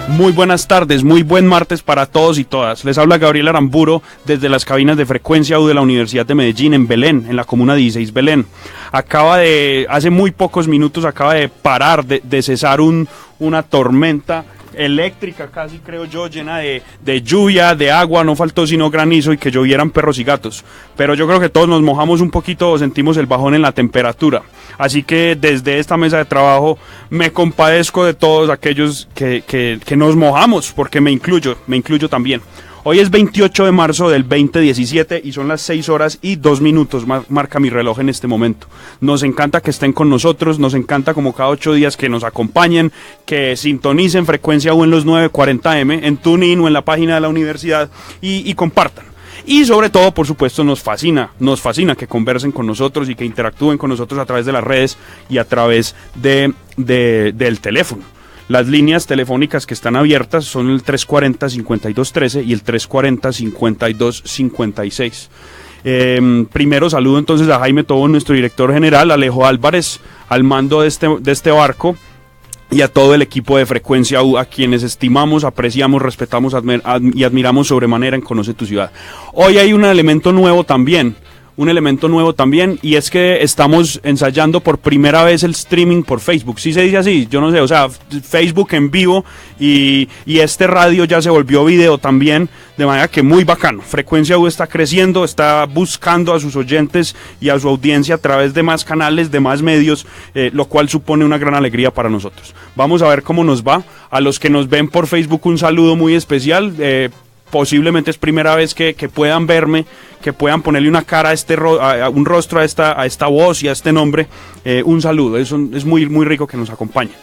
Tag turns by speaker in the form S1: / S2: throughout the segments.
S1: Muy buenas tardes, muy buen martes para todos y todas. Les habla Gabriel Aramburo desde las cabinas de Frecuencia U de la Universidad de Medellín en Belén, en la comuna 16 Belén. Hace muy pocos minutos acaba de parar, de cesar una tormenta eléctrica, casi creo yo, llena de lluvia, de agua, no faltó sino granizo y que llovieran perros y gatos. Pero yo creo que todos nos mojamos un poquito o sentimos el bajón en la temperatura. Así que desde esta mesa de trabajo me compadezco de todos aquellos que nos mojamos, porque me incluyo también. Hoy es 28 de marzo del 2017 y son las 6 horas y 2 minutos, marca mi reloj en este momento. Nos encanta que estén con nosotros, nos encanta como cada 8 días que nos acompañen, que sintonicen Frecuencia U en los 940M, en TuneIn o en la página de la universidad y compartan. Y sobre todo, por supuesto, nos fascina que conversen con nosotros y que interactúen con nosotros a través de las redes y a través del teléfono. Las líneas telefónicas que están abiertas son el 340-5213 y el 340-5256. Primero saludo entonces a Jaime Tobón, nuestro director general, Alejo Álvarez al mando de este barco, y a todo el equipo de Frecuencia U, a quienes estimamos, apreciamos, respetamos y admiramos sobremanera en Conoce tu Ciudad. Hoy hay un elemento nuevo también, y es que estamos ensayando por primera vez el streaming por Facebook. ¿Sí se dice así? Yo no sé, o sea, Facebook en vivo y este radio ya se volvió video también, de manera que muy bacano. Frecuencia U está creciendo, está buscando a sus oyentes y a su audiencia a través de más canales, de más medios, lo cual supone una gran alegría para nosotros. Vamos a ver cómo nos va. A los que nos ven por Facebook, un saludo muy especial. Posiblemente es primera vez que puedan verme, que puedan ponerle una cara a un rostro a esta voz y a este nombre. Un saludo, es muy rico que nos acompañen.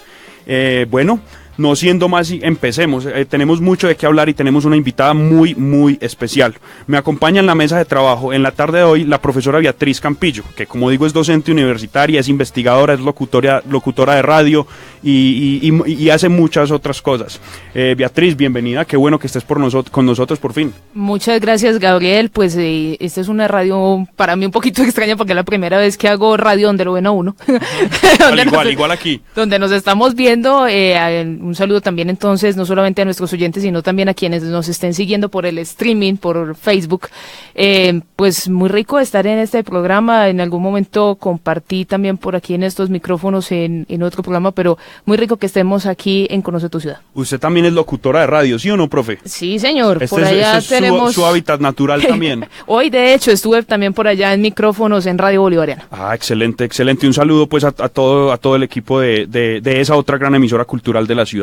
S1: Bueno, no siendo más, empecemos. Tenemos mucho de qué hablar y tenemos una invitada muy especial. Me acompaña en la mesa de trabajo en la tarde de hoy la profesora Beatriz Campillo, que como digo es docente universitaria, es investigadora, es locutora de radio y hace muchas otras cosas. Beatriz, bienvenida, qué bueno que estés con nosotros por fin.
S2: Muchas gracias, Gabriel. Pues esta es una radio para mí un poquito extraña porque es la primera vez que hago radio donde lo ven a uno.
S1: igual aquí.
S2: Donde nos estamos viendo. Un saludo también entonces, no solamente a nuestros oyentes, sino también a quienes nos estén siguiendo por el streaming, por Facebook. Pues muy rico estar en este programa. En algún momento compartí también por aquí en estos micrófonos en otro programa, pero muy rico que estemos aquí en Conoce tu Ciudad.
S1: Usted también es locutora de radio, ¿sí o no, profe?
S2: Sí, señor.
S1: Por allá tenemos su hábitat natural también.
S2: Hoy, de hecho, estuve también por allá en micrófonos en Radio Bolivariana.
S1: Ah, excelente. Un saludo pues a todo el equipo de esa otra gran emisora cultural de la ciudad.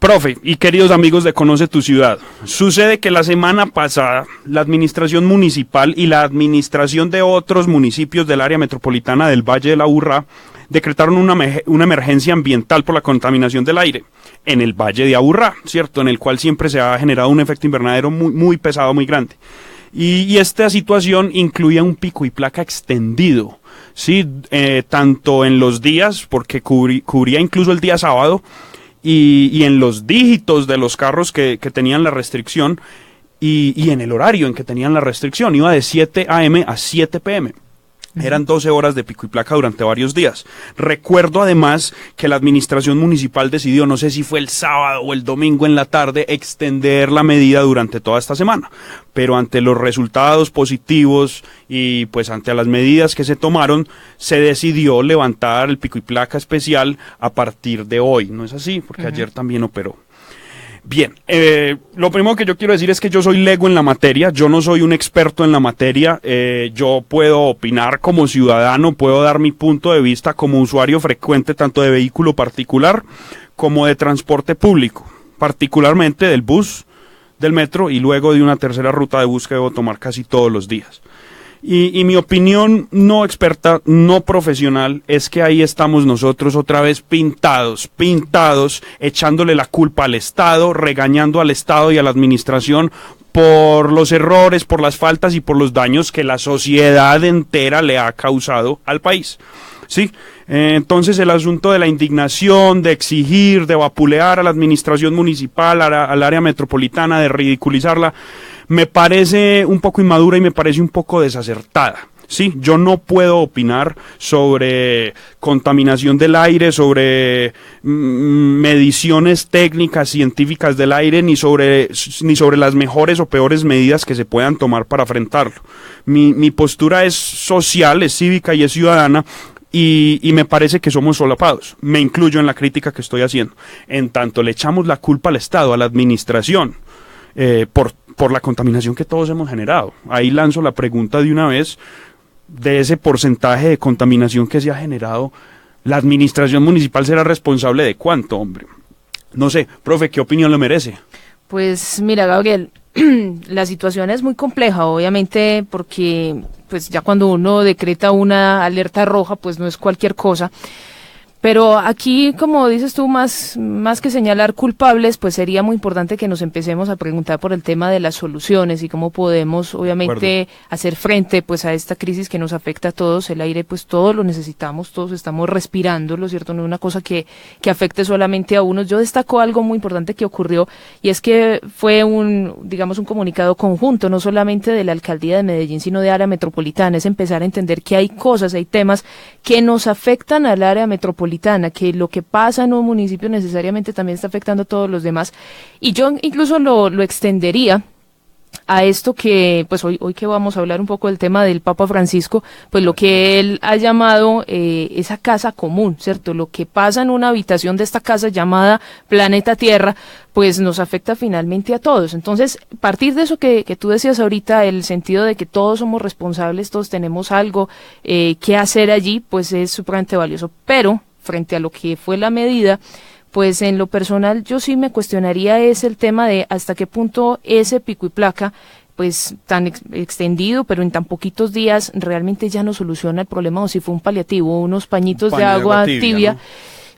S1: Profe y queridos amigos de Conoce tu Ciudad, sucede que la semana pasada la administración municipal y la administración de otros municipios del área metropolitana del Valle de la Aburrá decretaron una emergencia ambiental por la contaminación del aire en el Valle de Aburrá, ¿cierto? En el cual siempre se ha generado un efecto invernadero muy pesado, muy grande. Y esta situación incluía un pico y placa extendido, ¿sí? Tanto en los días, porque cubría incluso el día sábado, y en los dígitos de los carros que tenían la restricción, y en el horario en que tenían la restricción. Iba de 7 a.m. a 7 p.m. Eran 12 horas de pico y placa durante varios días. Recuerdo además que la administración municipal decidió, no sé si fue el sábado o el domingo en la tarde, extender la medida durante toda esta semana. Pero ante los resultados positivos y pues ante las medidas que se tomaron, se decidió levantar el pico y placa especial a partir de hoy. ¿No es así? Porque ayer también operó. Bien, lo primero que yo quiero decir es que yo soy lego en la materia, yo no soy un experto en la materia, yo puedo opinar como ciudadano, puedo dar mi punto de vista como usuario frecuente tanto de vehículo particular como de transporte público, particularmente del bus, del metro y luego de una tercera ruta de bus que debo tomar casi todos los días. Y mi opinión no experta, no profesional, es que ahí estamos nosotros otra vez pintados, echándole la culpa al Estado, regañando al Estado y a la administración por los errores, por las faltas y por los daños que la sociedad entera le ha causado al país. Sí, entonces el asunto de la indignación, de exigir, de vapulear a la administración municipal, al área metropolitana, de ridiculizarla, me parece un poco inmadura y me parece un poco desacertada. Sí, yo no puedo opinar sobre contaminación del aire, sobre mediciones técnicas, científicas del aire, ni sobre las mejores o peores medidas que se puedan tomar para enfrentarlo. Mi postura es social, es cívica y es ciudadana, y me parece que somos solapados. Me incluyo en la crítica que estoy haciendo. En tanto le echamos la culpa al Estado, a la administración, por la contaminación que todos hemos generado. Ahí lanzo la pregunta de una vez: de ese porcentaje de contaminación que se ha generado, ¿la administración municipal será responsable de cuánto, hombre? No sé, profe, ¿qué opinión le merece?
S2: Pues mira, Gabriel, la situación es muy compleja, obviamente, porque pues ya cuando uno decreta una alerta roja, pues no es cualquier cosa. Pero aquí, como dices tú, más que señalar culpables, pues sería muy importante que nos empecemos a preguntar por el tema de las soluciones y cómo podemos, obviamente, hacer frente pues a esta crisis que nos afecta a todos. El aire, pues todos lo necesitamos, todos estamos respirando, ¿lo cierto? No es una cosa que afecte solamente a unos. Yo destaco algo muy importante que ocurrió, y es que fue un comunicado conjunto, no solamente de la alcaldía de Medellín, sino de área metropolitana. Es empezar a entender que hay cosas, hay temas que nos afectan al área metropolitana, que lo que pasa en un municipio necesariamente también está afectando a todos los demás. Y yo incluso lo extendería a esto que, pues hoy que vamos a hablar un poco del tema del Papa Francisco, pues lo que él ha llamado esa casa común, ¿cierto? Lo que pasa en una habitación de esta casa llamada planeta Tierra, pues nos afecta finalmente a todos. Entonces, partir de eso que tú decías ahorita, el sentido de que todos somos responsables, todos tenemos algo que hacer allí, pues es supremamente valioso. Pero, frente a lo que fue la medida, pues en lo personal yo sí me cuestionaría es el tema de hasta qué punto ese pico y placa, pues tan extendido, pero en tan poquitos días, realmente ya no soluciona el problema, o si fue un paliativo, unos pañitos de agua tibia, ¿no?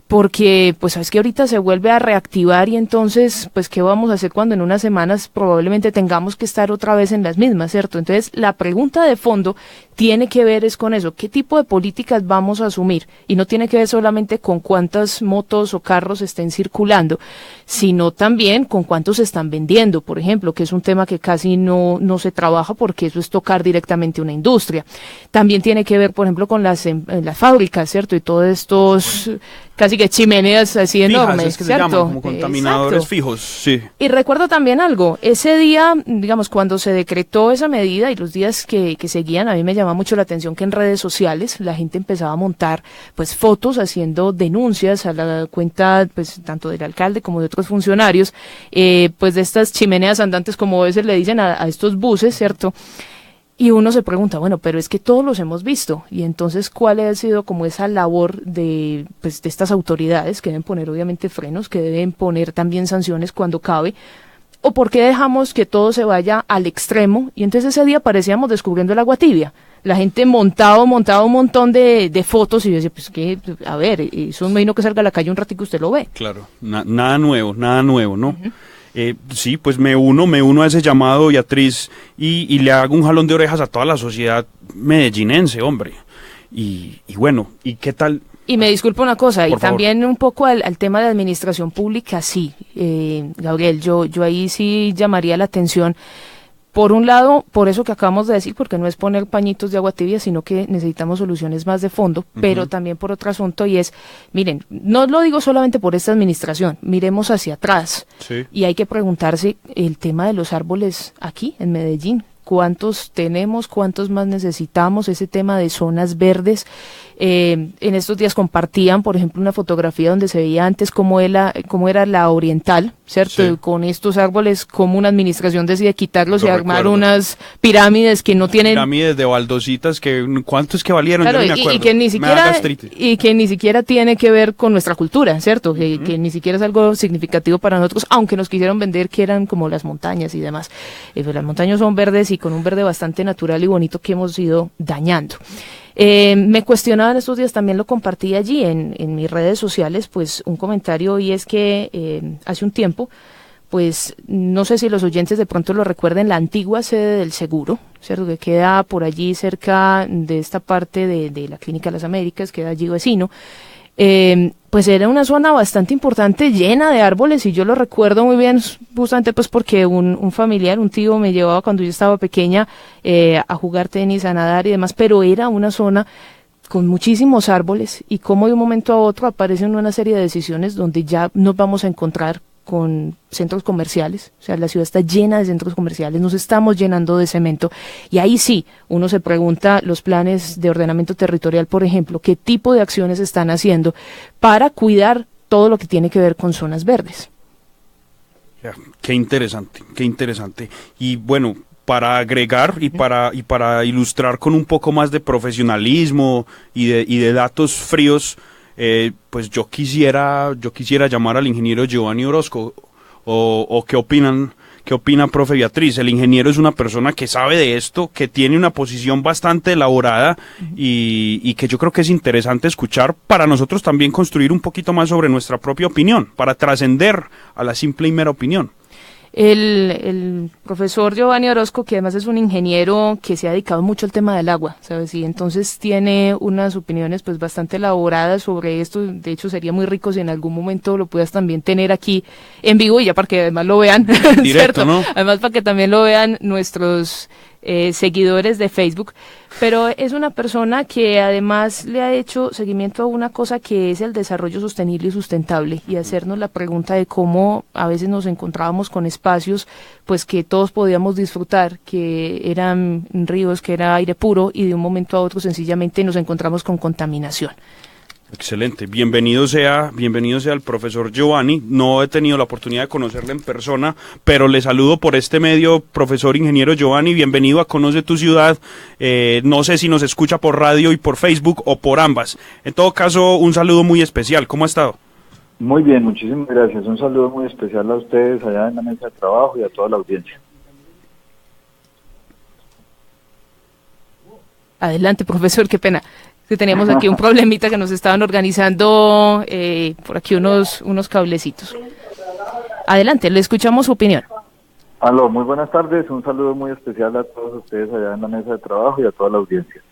S2: Porque pues sabes que ahorita se vuelve a reactivar, y entonces pues qué vamos a hacer cuando en unas semanas probablemente tengamos que estar otra vez en las mismas, ¿cierto? Entonces la pregunta de fondo tiene que ver es con eso, qué tipo de políticas vamos a asumir, y no tiene que ver solamente con cuántas motos o carros estén circulando, sino también con cuántos se están vendiendo, por ejemplo, que es un tema que casi no se trabaja, porque eso es tocar directamente una industria. También tiene que ver, por ejemplo, con las fábricas, ¿cierto? Y todos estos casi que chimeneas así enormes,
S1: es que
S2: ¿cierto?
S1: se llaman como contaminadores fijos, sí.
S2: Y recuerdo también algo, ese día, digamos, cuando se decretó esa medida y los días que seguían, a mí me llamaba mucho la atención que en redes sociales la gente empezaba a montar pues fotos haciendo denuncias a la cuenta pues tanto del alcalde como de otros funcionarios, pues de estas chimeneas andantes, como a veces le dicen a estos buses, ¿cierto? Y uno se pregunta, bueno, pero es que todos los hemos visto, y entonces ¿cuál ha sido como esa labor de estas autoridades que deben poner obviamente frenos, que deben poner también sanciones cuando cabe? ¿O por qué dejamos que todo se vaya al extremo? Y entonces ese día parecíamos descubriendo el agua tibia. La gente montaba un montón de fotos, y yo decía, pues que, a ver, eso me imagino que salga a la calle un ratito y usted lo ve.
S1: Claro, nada nuevo, ¿no? Uh-huh. Sí, pues me uno a ese llamado, Beatriz, y le hago un jalón de orejas a toda la sociedad medellinense, hombre. Y bueno, ¿y qué tal?
S2: Y me disculpo una cosa,
S1: Por
S2: y
S1: favor.
S2: también un poco al tema de administración pública, sí, Gabriel, yo ahí sí llamaría la atención. Por un lado, por eso que acabamos de decir, porque no es poner pañitos de agua tibia, sino que necesitamos soluciones más de fondo, pero también por otro asunto, y es, miren, no lo digo solamente por esta administración, miremos hacia atrás,
S1: Sí.
S2: y hay que preguntarse el tema de los árboles aquí, en Medellín. ¿Cuántos tenemos? ¿Cuántos más necesitamos? Ese tema de zonas verdes. En estos días compartían, por ejemplo, una fotografía donde se veía antes cómo era la oriental, ¿cierto?
S1: Sí.
S2: Con estos árboles, como una administración decide quitarlos
S1: Lo
S2: y armar
S1: recuerdo.
S2: unas pirámides que no tienen...
S1: Pirámides de baldositas, ¿cuántos que valieron?
S2: Claro,
S1: Yo no me acuerdo.
S2: y que ni
S1: Me da
S2: siquiera
S1: gastritis.
S2: y que ni siquiera tiene que ver con nuestra cultura, ¿cierto? Que ni siquiera es algo significativo para nosotros, aunque nos quisieron vender que eran como las montañas y demás. Pues las montañas son verdes y con un verde bastante natural y bonito que hemos ido dañando. Me cuestionaban estos días, también lo compartí allí en mis redes sociales, pues un comentario, y es que hace un tiempo, pues no sé si los oyentes de pronto lo recuerden, la antigua sede del seguro, ¿cierto? Que queda por allí cerca de esta parte de la Clínica Las Américas, queda allí vecino. pues era una zona bastante importante, llena de árboles, y yo lo recuerdo muy bien, justamente pues porque un familiar, un tío, me llevaba cuando yo estaba pequeña a jugar tenis, a nadar y demás, pero era una zona con muchísimos árboles, y como de un momento a otro aparecen una serie de decisiones donde ya nos vamos a encontrar con centros comerciales, o sea, la ciudad está llena de centros comerciales, nos estamos llenando de cemento, y ahí sí, uno se pregunta, los planes de ordenamiento territorial, por ejemplo, ¿qué tipo de acciones están haciendo para cuidar todo lo que tiene que ver con zonas verdes?
S1: Ya, qué interesante, qué interesante. Y bueno, para agregar y para ilustrar con un poco más de profesionalismo y de datos fríos, pues yo quisiera llamar al ingeniero Giovanni Orozco, o qué opina, profe Beatriz. El ingeniero es una persona que sabe de esto, que tiene una posición bastante elaborada, y que yo creo que es interesante escuchar para nosotros también construir un poquito más sobre nuestra propia opinión, para trascender a la simple y mera opinión.
S2: El profesor Giovanni Orozco, que además es un ingeniero que se ha dedicado mucho al tema del agua, ¿sabes? Y entonces tiene unas opiniones pues bastante elaboradas sobre esto. De hecho, sería muy rico si en algún momento lo puedas también tener aquí en vivo, y ya para que además lo vean,
S1: Directo,
S2: ¿cierto?
S1: ¿no?
S2: Además para que también lo vean nuestros seguidores de Facebook. Pero es una persona que además le ha hecho seguimiento a una cosa que es el desarrollo sostenible y sustentable, y hacernos la pregunta de cómo a veces nos encontrábamos con espacios pues que todos podíamos disfrutar, que eran ríos, que era aire puro, y de un momento a otro sencillamente nos encontramos con contaminación.
S1: Excelente, bienvenido sea el profesor Giovanni. No he tenido la oportunidad de conocerle en persona, pero le saludo por este medio. Profesor ingeniero Giovanni, bienvenido a Conoce tu Ciudad. No sé si nos escucha por radio y por Facebook o por ambas. En todo caso, un saludo muy especial. ¿Cómo ha estado?
S3: Muy bien, muchísimas gracias. Un saludo muy especial a ustedes allá en la mesa de trabajo y a toda la audiencia.
S2: Adelante, profesor, qué pena. Que teníamos aquí un problemita, que nos estaban organizando por aquí unos cablecitos. Adelante, le escuchamos su opinión.
S3: Aló, muy buenas tardes. Un saludo muy especial a todos ustedes allá en la mesa de trabajo y a toda la audiencia.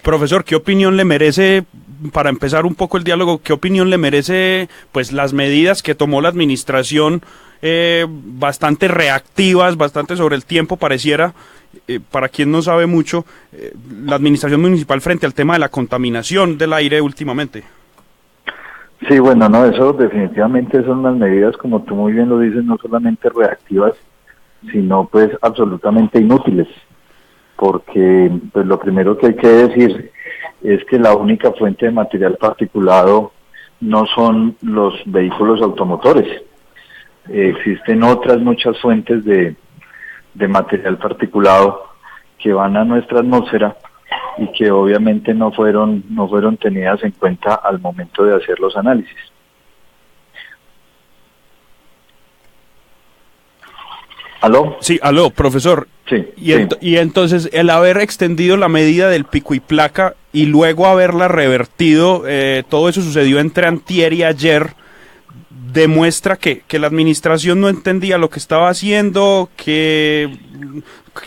S1: Profesor, ¿qué opinión le merece, para empezar un poco el diálogo, qué opinión le merece pues las medidas que tomó la administración, bastante reactivas, bastante sobre el tiempo pareciera, para quien no sabe mucho, la administración municipal frente al tema de la contaminación del aire últimamente?
S3: Sí, bueno, no, eso definitivamente son unas medidas, como tú muy bien lo dices, no solamente reactivas, sino pues absolutamente inútiles, porque pues lo primero que hay que decir es que la única fuente de material particulado no son los vehículos automotores. Existen otras muchas fuentes de material particulado que van a nuestra atmósfera y que obviamente no fueron tenidas en cuenta al momento de hacer los análisis. ¿Aló?
S1: Sí, aló, profesor.
S3: Sí.
S1: Y entonces, el haber extendido la medida del pico y placa y luego haberla revertido, todo eso sucedió entre antier y ayer, demuestra que la administración no entendía lo que estaba haciendo. ¿Qué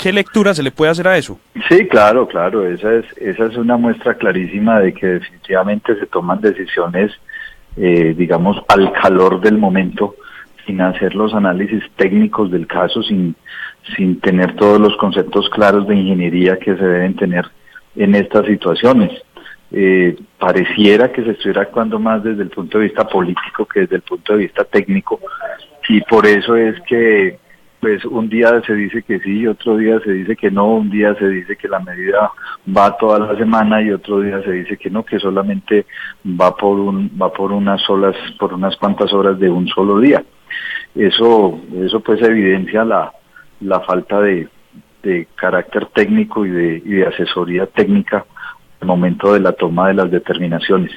S1: lectura se le puede hacer a eso?
S3: Sí, claro, esa es una muestra clarísima de que definitivamente se toman decisiones, digamos, al calor del momento, sin hacer los análisis técnicos del caso, sin tener todos los conceptos claros de ingeniería que se deben tener en estas situaciones. Pareciera que se estuviera actuando más desde el punto de vista político que desde el punto de vista técnico, y por eso es que pues un día se dice que sí, otro día se dice que no, un día se dice que la medida va toda la semana y otro día se dice que no, que solamente va por unas cuantas horas de un solo día. Eso pues evidencia la falta de carácter técnico y de asesoría técnica al momento de la toma de las determinaciones.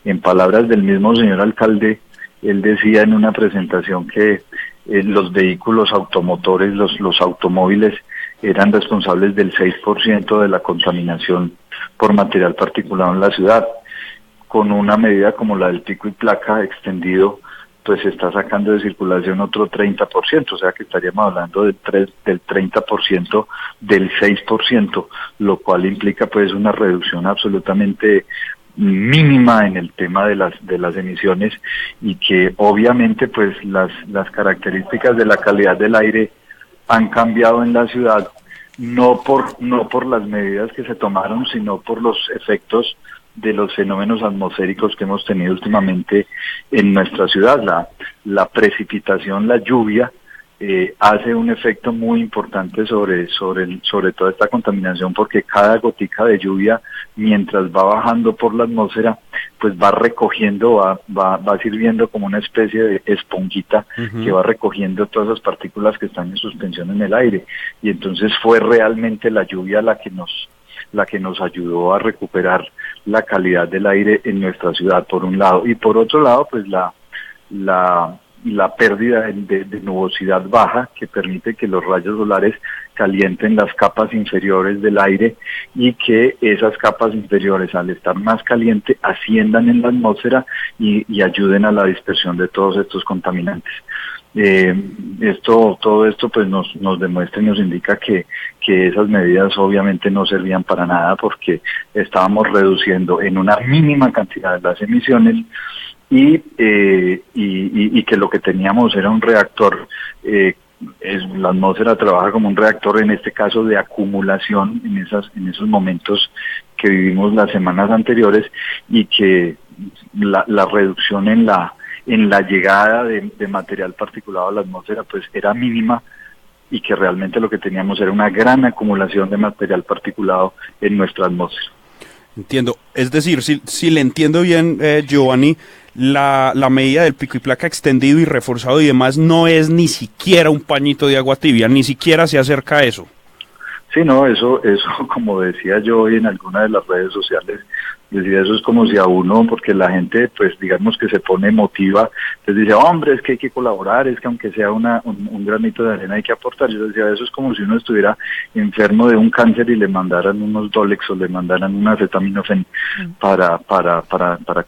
S3: En palabras del mismo señor alcalde, él decía en una presentación que los vehículos automotores, los automóviles, eran responsables del 6% de la contaminación por material particulado en la ciudad. Con una medida como la del pico y placa extendido, pues se está sacando de circulación otro 30%, o sea que estaríamos hablando del 30% del 6%, lo cual implica pues una reducción absolutamente mínima en el tema de las emisiones, y que obviamente pues las características de la calidad del aire han cambiado en la ciudad, no por las medidas que se tomaron, sino por los efectos de los fenómenos atmosféricos que hemos tenido últimamente en nuestra ciudad. La precipitación, la lluvia, hace un efecto muy importante sobre toda esta contaminación, porque cada gotica de lluvia, mientras va bajando por la atmósfera, pues va recogiendo, va sirviendo como una especie de esponjita que va recogiendo todas esas partículas que están en suspensión en el aire, y entonces fue realmente la lluvia la que nos ayudó a recuperar la calidad del aire en nuestra ciudad, por un lado, y por otro lado, pues la pérdida de nubosidad baja, que permite que los rayos solares calienten las capas inferiores del aire, y que esas capas inferiores, al estar más caliente, asciendan en la atmósfera y ayuden a la dispersión de todos estos contaminantes. Todo esto pues nos demuestra y nos indica que esas medidas obviamente no servían para nada, porque estábamos reduciendo en una mínima cantidad las emisiones, y que lo que teníamos era un reactor. La atmósfera trabaja como un reactor, en este caso de acumulación, en esos momentos que vivimos las semanas anteriores, y que la reducción en la llegada de material particulado a la atmósfera pues era mínima, y que realmente lo que teníamos era una gran acumulación de material particulado en nuestra atmósfera.
S1: Entiendo. Es decir, si le entiendo bien, Giovanni, la medida del pico y placa extendido y reforzado y demás no es ni siquiera un pañito de agua tibia, ni siquiera se acerca a eso.
S3: Sí, no, eso como decía yo hoy en alguna de las redes sociales, decía, eso es como si a uno, porque la gente pues digamos que se pone emotiva, les dice, hombre, es que hay que colaborar, es que aunque sea un granito de arena hay que aportar. Yo decía, eso es como si uno estuviera enfermo de un cáncer y le mandaran unos Dolex o le mandaran un acetaminofén para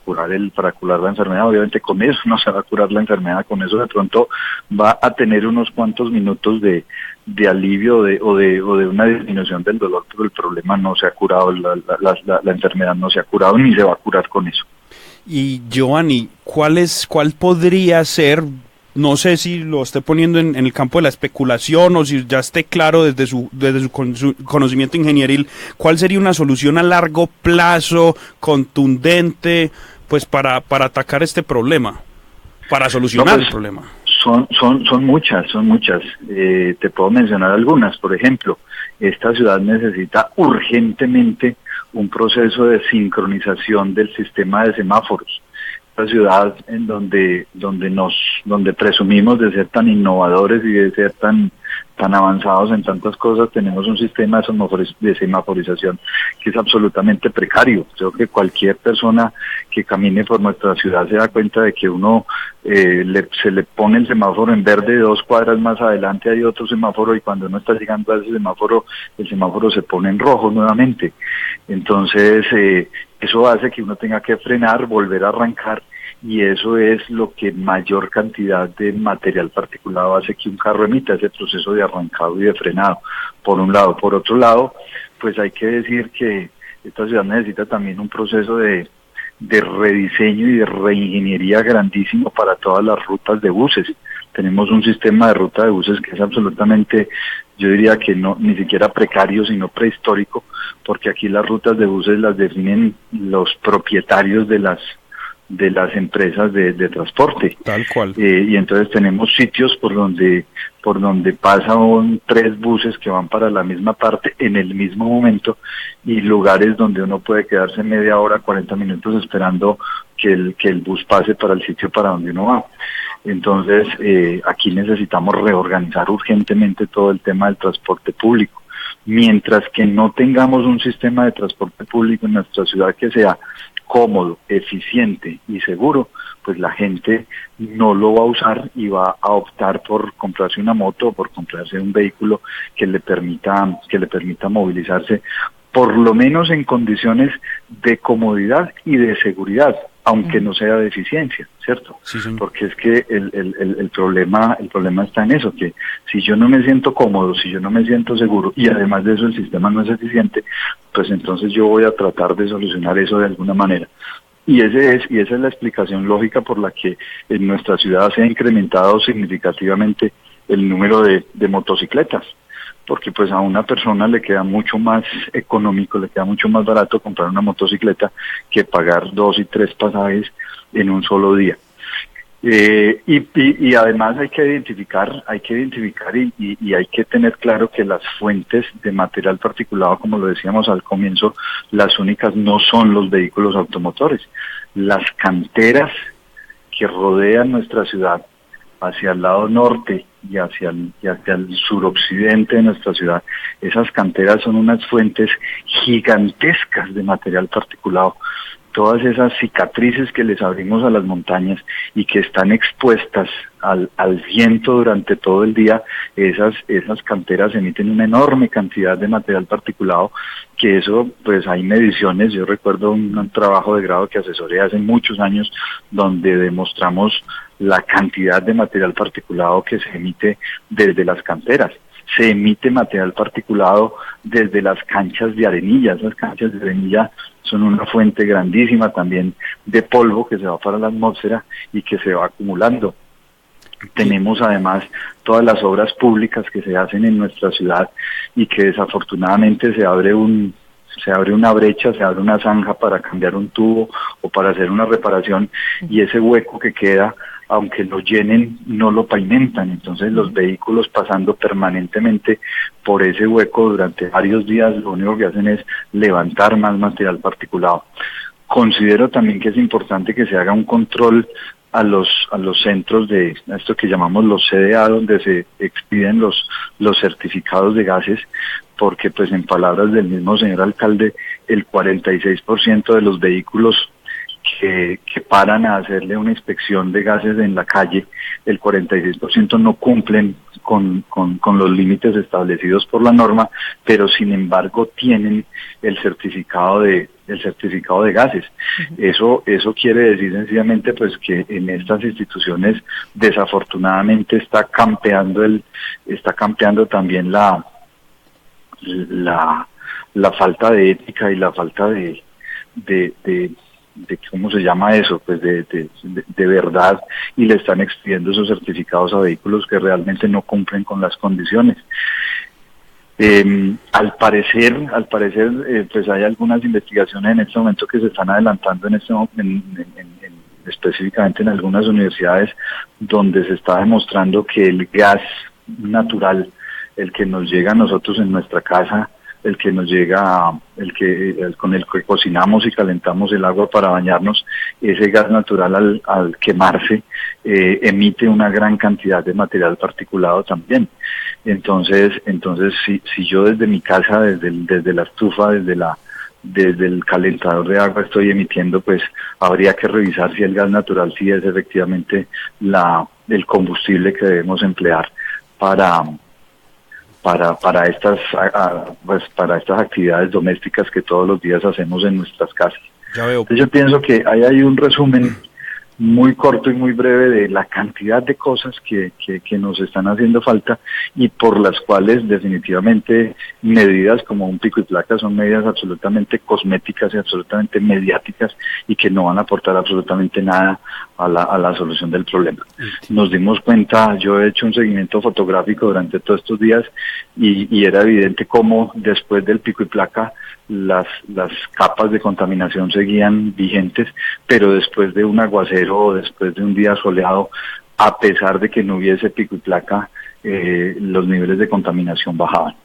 S3: curar la enfermedad. Obviamente con eso no se va a curar la enfermedad, con eso de pronto va a tener unos cuantos minutos de alivio o de una disminución del dolor, pero el problema no se ha curado, la enfermedad no se ha curado ni se va a curar con eso.
S1: Y Giovanni, ¿cuál podría ser, no sé si lo esté poniendo en el campo de la especulación o si ya esté claro desde su conocimiento ingenieril, cuál sería una solución a largo plazo, contundente, pues para atacar este problema, para solucionar el problema?
S3: Son muchas. Te puedo mencionar algunas. Por ejemplo, esta ciudad necesita urgentemente un proceso de sincronización del sistema de semáforos. Esta ciudad en donde presumimos de ser tan innovadores y de ser tan avanzados en tantas cosas, tenemos un sistema de semaforización que es absolutamente precario. Creo que cualquier persona que camine por nuestra ciudad se da cuenta de que uno se le pone el semáforo en verde, 2 cuadras más adelante hay otro semáforo, y cuando uno está llegando a ese semáforo, el semáforo se pone en rojo nuevamente. Entonces eso hace que uno tenga que frenar, volver a arrancar, y eso es lo que mayor cantidad de material particulado hace que un carro emita, ese proceso de arrancado y de frenado, por un lado. Por otro lado, pues hay que decir que esta ciudad necesita también un proceso de rediseño y de reingeniería grandísimo para todas las rutas de buses. Tenemos un sistema de ruta de buses que es absolutamente, yo diría que no, ni siquiera precario, sino prehistórico, porque aquí las rutas de buses las definen los propietarios de las empresas de transporte.
S1: Tal cual.
S3: Y entonces tenemos sitios por donde pasan 3 buses que van para la misma parte en el mismo momento, y lugares donde uno puede quedarse media hora, 40 minutos esperando que el bus pase para el sitio para donde uno va. Entonces aquí necesitamos reorganizar urgentemente todo el tema del transporte público. Mientras que no tengamos un sistema de transporte público en nuestra ciudad que sea cómodo, eficiente y seguro, pues la gente no lo va a usar y va a optar por comprarse una moto o por comprarse un vehículo que le permita movilizarse, por lo menos en condiciones de comodidad y de seguridad. aunque no sea de eficiencia, ¿cierto?
S1: Sí, señor.
S3: Porque es que el problema está en eso, que si yo no me siento cómodo, si yo no me siento seguro, y además de eso el sistema no es eficiente, pues entonces yo voy a tratar de solucionar eso de alguna manera. Y esa es la explicación lógica por la que en nuestra ciudad se ha incrementado significativamente el número de motocicletas, porque pues a una persona le queda mucho más económico, le queda mucho más barato comprar una motocicleta que pagar 2 y 3 pasajes en un solo día. Y además hay que identificar y hay que tener claro que las fuentes de material particulado, como lo decíamos al comienzo, las únicas no son los vehículos automotores. Las canteras que rodean nuestra ciudad hacia el lado norte y hacia el suroccidente de nuestra ciudad, esas canteras son unas fuentes gigantescas de material particulado. Todas esas cicatrices que les abrimos a las montañas y que están expuestas al viento durante todo el día, esas canteras emiten una enorme cantidad de material particulado, que eso, pues hay mediciones. Yo recuerdo un trabajo de grado que asesoré hace muchos años, donde demostramos la cantidad de material particulado que se emite desde las canteras. Se emite material particulado desde las canchas de arenilla. Esas canchas de arenilla son una fuente grandísima también de polvo que se va para la atmósfera y que se va acumulando. Tenemos además todas las obras públicas que se hacen en nuestra ciudad y que desafortunadamente se abre una brecha, se abre una zanja para cambiar un tubo o para hacer una reparación, y ese hueco que queda, aunque lo llenen, no lo pavimentan. Entonces los vehículos pasando permanentemente por ese hueco durante varios días, lo único que hacen es levantar más material particulado. Considero también que es importante que se haga un control a los centros de esto que llamamos los CDA, donde se expiden los certificados de gases, porque pues en palabras del mismo señor alcalde, el 46% de los vehículos que paran a hacerle una inspección de gases en la calle, el 46% no cumplen con los límites establecidos por la norma, pero sin embargo tienen el certificado de gases. Eso quiere decir sencillamente pues que en estas instituciones desafortunadamente está campeando también la falta de ética y la falta de ¿cómo se llama eso? Pues de verdad, y le están expidiendo esos certificados a vehículos que realmente no cumplen con las condiciones. Al parecer, pues hay algunas investigaciones en este momento que se están adelantando específicamente en algunas universidades, donde se está demostrando que el gas natural, el que nos llega a nosotros en nuestra casa, el que nos llega, con el que cocinamos y calentamos el agua para bañarnos, ese gas natural al quemarse emite una gran cantidad de material particulado también. Entonces si yo desde mi casa, desde la estufa, desde el calentador de agua estoy emitiendo, pues habría que revisar si el gas natural sí es efectivamente el combustible que debemos emplear para estas actividades domésticas que todos los días hacemos en nuestras casas.
S1: Ya veo.
S3: Entonces yo pienso que ahí hay un resumen muy corto y muy breve de la cantidad de cosas que nos están haciendo falta, y por las cuales definitivamente medidas como un pico y placa son medidas absolutamente cosméticas y absolutamente mediáticas, y que no van a aportar absolutamente nada a la solución del problema. Nos dimos cuenta, yo he hecho un seguimiento fotográfico durante todos estos días, y era evidente cómo después del pico y placa las capas de contaminación seguían vigentes, pero después de un aguacero o después de un día soleado, a pesar de que no hubiese pico y placa, los niveles de contaminación bajaban.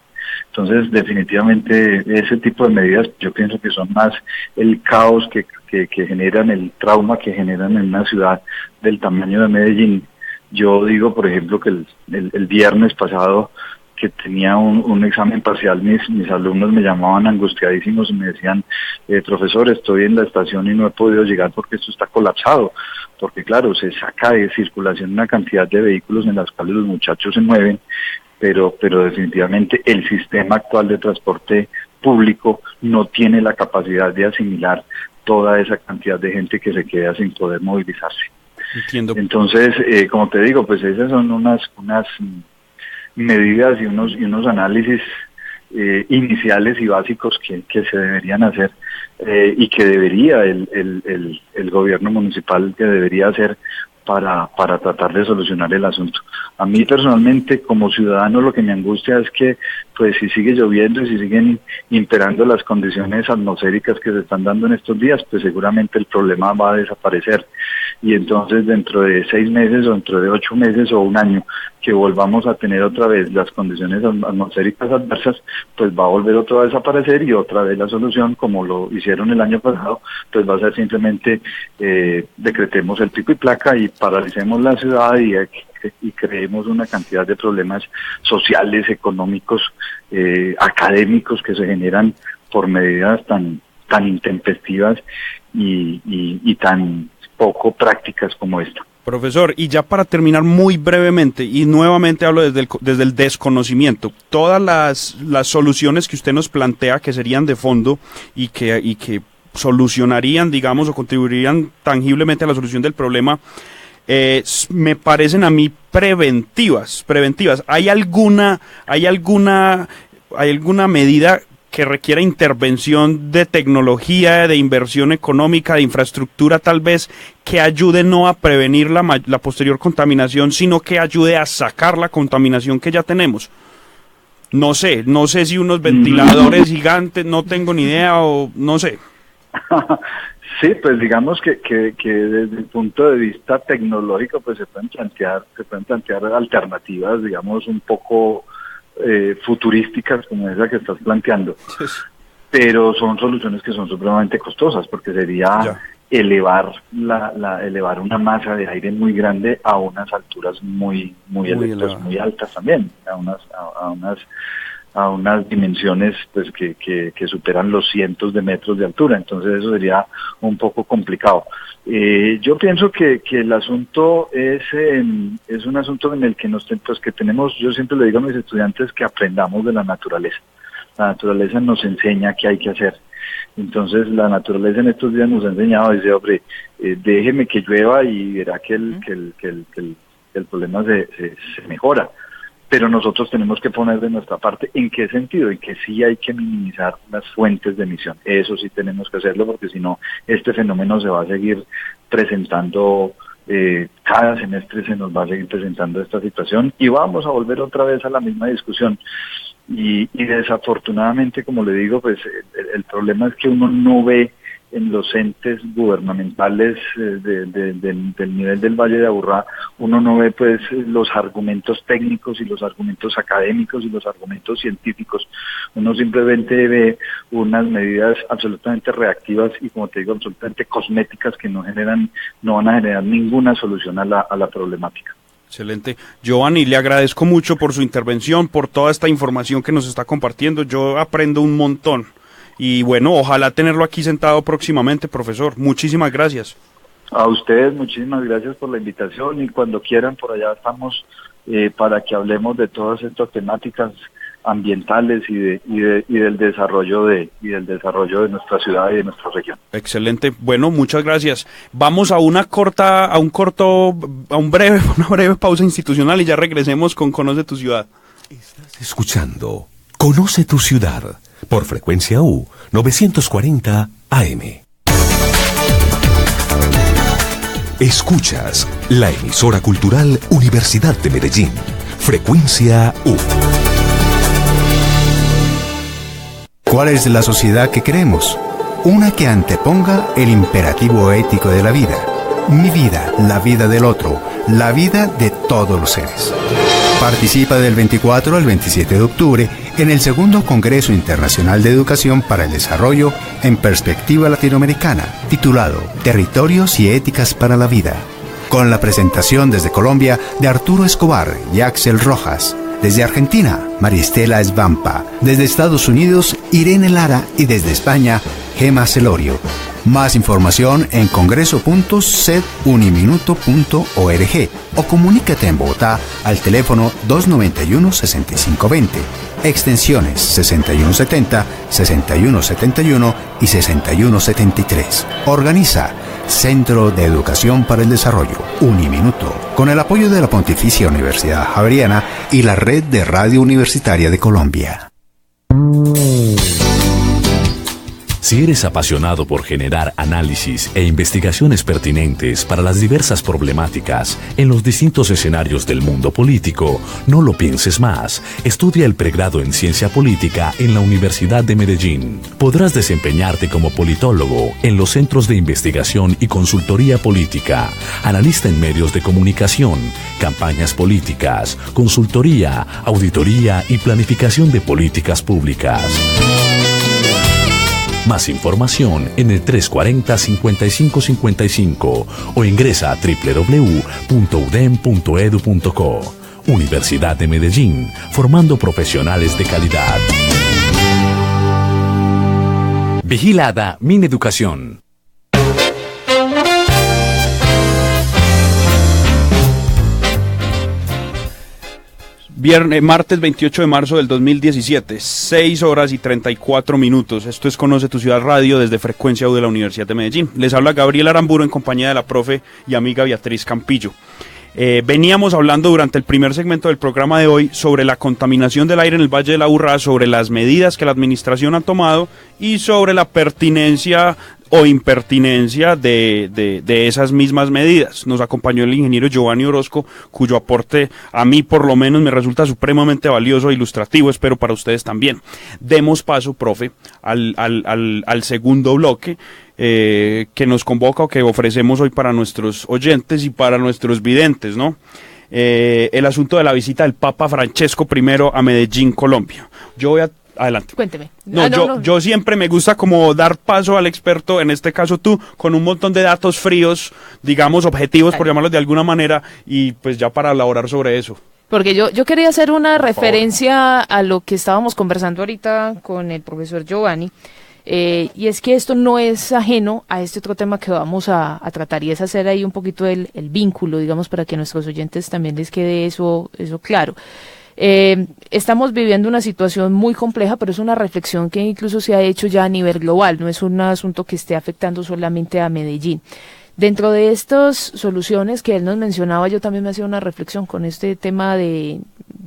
S3: Entonces, definitivamente, ese tipo de medidas yo pienso que son más el caos que generan, el trauma que generan en una ciudad del tamaño de Medellín. Yo digo, por ejemplo, que el viernes pasado, que tenía un examen parcial, mis alumnos me llamaban angustiadísimos y me decían, profesor, estoy en la estación y no he podido llegar porque esto está colapsado, porque claro, se saca de circulación una cantidad de vehículos en las cuales los muchachos se mueven, pero definitivamente el sistema actual de transporte público no tiene la capacidad de asimilar toda esa cantidad de gente que se queda sin poder movilizarse.
S1: Entiendo.
S3: Entonces, como te digo, pues esas son unas medidas y unos análisis iniciales y básicos que se deberían hacer y que debería el gobierno municipal que debería hacer para tratar de solucionar el asunto. A mí personalmente, como ciudadano, lo que me angustia es que, pues, si sigue lloviendo y si siguen imperando las condiciones atmosféricas que se están dando en estos días, pues seguramente el problema va a desaparecer. Y entonces, dentro de 6 meses o dentro de 8 meses o un año, que volvamos a tener otra vez las condiciones atmosféricas adversas, pues va a volver otra vez a desaparecer y otra vez la solución, como lo hicieron el año pasado, pues va a ser simplemente decretemos el pico y placa y paralicemos la ciudad y creemos una cantidad de problemas sociales, económicos, académicos que se generan por medidas tan intempestivas y tan poco prácticas como esta.
S1: Profesor, y ya para terminar muy brevemente, y nuevamente hablo desde el desconocimiento, todas las soluciones que usted nos plantea que serían de fondo y que solucionarían, digamos, o contribuirían tangiblemente a la solución del problema, me parecen a mí preventivas. ¿Hay alguna medida que requiera intervención de tecnología, de inversión económica, de infraestructura tal vez, que ayude no a prevenir la posterior contaminación, sino que ayude a sacar la contaminación que ya tenemos? No sé si unos ventiladores gigantes, no tengo ni idea, o no sé.
S3: Sí, pues digamos que desde el punto de vista tecnológico, pues se pueden plantear alternativas, digamos, un poco futurísticas como esa que estás planteando, pero son soluciones que son supremamente costosas, porque sería elevar elevar una masa de aire muy grande a unas alturas muy altas también, a unas dimensiones pues que superan los cientos de metros de altura. Entonces eso sería un poco complicado. Yo pienso que el asunto es un asunto en el que tenemos, yo siempre le digo a mis estudiantes que aprendamos de la naturaleza. La naturaleza nos enseña qué hay que hacer. Entonces la naturaleza en estos días nos ha enseñado, dice, hombre, déjeme que llueva y verá que el problema se mejora. Pero nosotros tenemos que poner de nuestra parte. ¿En qué sentido? En que sí hay que minimizar las fuentes de emisión. Eso sí tenemos que hacerlo, porque si no, este fenómeno se va a seguir presentando, cada semestre se nos va a seguir presentando esta situación y vamos a volver otra vez a la misma discusión. Y desafortunadamente, como le digo, pues el problema es que uno no ve en los entes gubernamentales del nivel del Valle de Aburrá, uno no ve pues los argumentos técnicos y los argumentos académicos y los argumentos científicos. Uno simplemente ve unas medidas absolutamente reactivas y, como te digo, absolutamente cosméticas que no van a generar ninguna solución a la problemática.
S1: Excelente. Giovanni, le agradezco mucho por su intervención, por toda esta información que nos está compartiendo. Yo aprendo un montón. Y bueno, ojalá tenerlo aquí sentado próximamente, profesor. Muchísimas gracias.
S3: A ustedes, muchísimas gracias por la invitación, y cuando quieran, por allá estamos para que hablemos de todas estas temáticas ambientales y del desarrollo de nuestra ciudad y de nuestra región.
S1: Excelente. Bueno, muchas gracias. Vamos a una breve pausa institucional y ya regresemos con Conoce tu Ciudad.
S4: Estás escuchando Conoce tu Ciudad por Frecuencia U 940 AM. Escuchas la emisora cultural Universidad de Medellín, Frecuencia U.
S5: ¿Cuál es la sociedad que queremos? Una que anteponga el imperativo ético de la vida. Mi vida, la vida del otro, la vida de todos los seres. Participa del 24 al 27 de octubre en el segundo Congreso Internacional de Educación para el Desarrollo en Perspectiva Latinoamericana, titulado Territorios y Éticas para la Vida, con la presentación desde Colombia de Arturo Escobar y Axel Rojas, desde Argentina, Maristela Esvampa, desde Estados Unidos, Irene Lara, y desde España, Gema Celorio. Más información en congreso.seduniminuto.org o comunícate en Bogotá al teléfono 291-6520, extensiones 6170, 6171 y 6173. Organiza Centro de Educación para el Desarrollo, Uniminuto, con el apoyo de la Pontificia Universidad Javeriana y la Red de Radio Universitaria de Colombia.
S4: Si eres apasionado por generar análisis e investigaciones pertinentes para las diversas problemáticas en los distintos escenarios del mundo político, no lo pienses más. Estudia el pregrado en Ciencia Política en la Universidad de Medellín. Podrás desempeñarte como politólogo en los centros de investigación y consultoría política, analista en medios de comunicación, campañas políticas, consultoría, auditoría y planificación de políticas públicas. Más información en el 340-5555 o ingresa a www.udem.edu.co. Universidad de Medellín, formando profesionales de calidad. Vigilada Mineducación.
S1: Martes 28 de marzo del 2017, 6 horas y 34 minutos. Esto es Conoce tu Ciudad Radio desde Frecuencia U de la Universidad de Medellín. Les habla Gabriel Aramburo en compañía de la profe y amiga Beatriz Campillo. Veníamos hablando durante el primer segmento del programa de hoy sobre la contaminación del aire en el Valle del Aburrá, sobre las medidas que la administración ha tomado y sobre la pertinencia o impertinencia de esas mismas medidas. Nos acompañó el ingeniero Giovanni Orozco, cuyo aporte a mí por lo menos me resulta supremamente valioso e ilustrativo, espero para ustedes también. Demos paso, profe, al segundo bloque que nos convoca o que ofrecemos hoy para nuestros oyentes y para nuestros videntes, ¿no? El asunto de la visita del Papa Francesco I a Medellín, Colombia. Yo voy a... Adelante.
S2: Cuénteme.
S1: Yo siempre me gusta como dar paso al experto, en este caso tú, con un montón de datos fríos, digamos objetivos, por llamarlos de alguna manera, y pues ya para elaborar sobre eso.
S2: Porque yo quería hacer una referencia a lo que estábamos conversando ahorita con el profesor Giovanni, y es que esto no es ajeno a este otro tema que vamos a tratar, y es hacer ahí un poquito el vínculo, digamos, para que a nuestros oyentes también les quede eso claro. Estamos viviendo una situación muy compleja, pero es una reflexión que incluso se ha hecho ya a nivel global, no es un asunto que esté afectando solamente a Medellín. Dentro de estas soluciones que él nos mencionaba, yo también me hacía una reflexión con este tema de